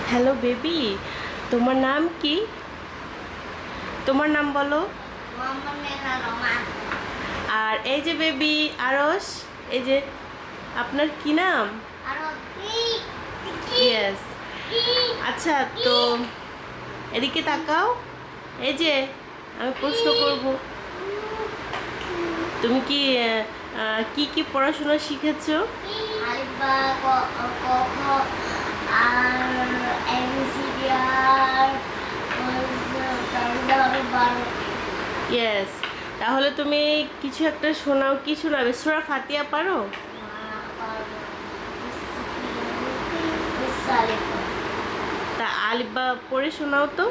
Hello baby, তোমার নাম কি? তোমার নাম বলো। আর এই যে বেবি আরস, এই যে আপনার কি নাম? ইয়েস। আচ্ছা, তো এদিকে তাকাও। এই যে আমি প্রশ্ন করব, তুমি কি কি পড়াশোনা শিখেছো? ইয়েস। তাহলে তুমি কিছু একটা শোনাও, কি শোনাবে? সূরা ফাতিহা পারো? তা আলিফ বা পড়ে শোনাও তো।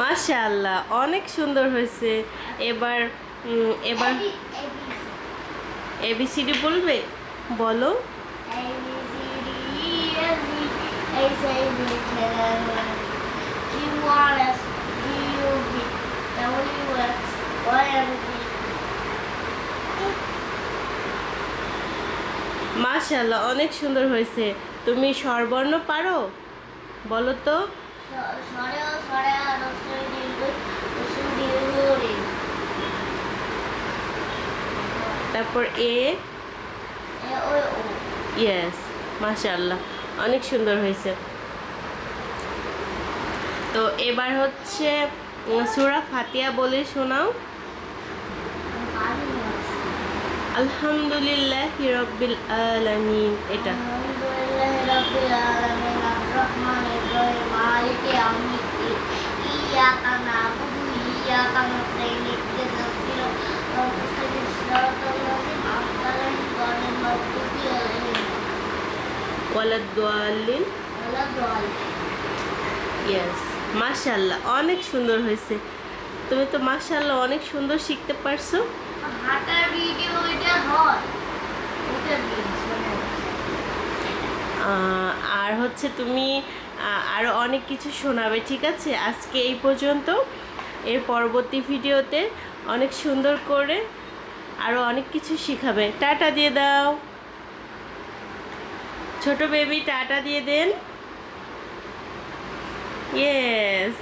মাশাআল্লাহ, অনেক সুন্দর হয়েছে। এবার এবার এবিসিডি বলবে, বলো। মাশাআল্লাহ, অনেক সুন্দর হয়েছে। তুমি স্বরবর্ণ পারো? বলো তো। তারপর এ। ইয়েস, মাশাআল্লাহ, অনেক সুন্দর হয়েছে। তো এবার হচ্ছে সূরা ফাতিহা বলে শোনাও। আলহামদুলিল্লাহি রাব্বিল আলামিন, এটা। ওয়ালাদ-দাল্লিন। ইয়েস, মাশাআল্লাহ, অনেক সুন্দর হয়েছে। তুমি তো মাশাআল্লাহ অনেক সুন্দর শিখতে পারছো। আর হচ্ছে তুমি আরও অনেক কিছু শোনাবে, ঠিক আছে? আজকে এই পর্যন্ত। এর পরবর্তী ভিডিওতে অনেক সুন্দর করে আরও অনেক কিছু শিখাবে। টাটা দিয়ে দাও। ছোট বেবি, টাটা দিয়ে দেন। ইয়েস।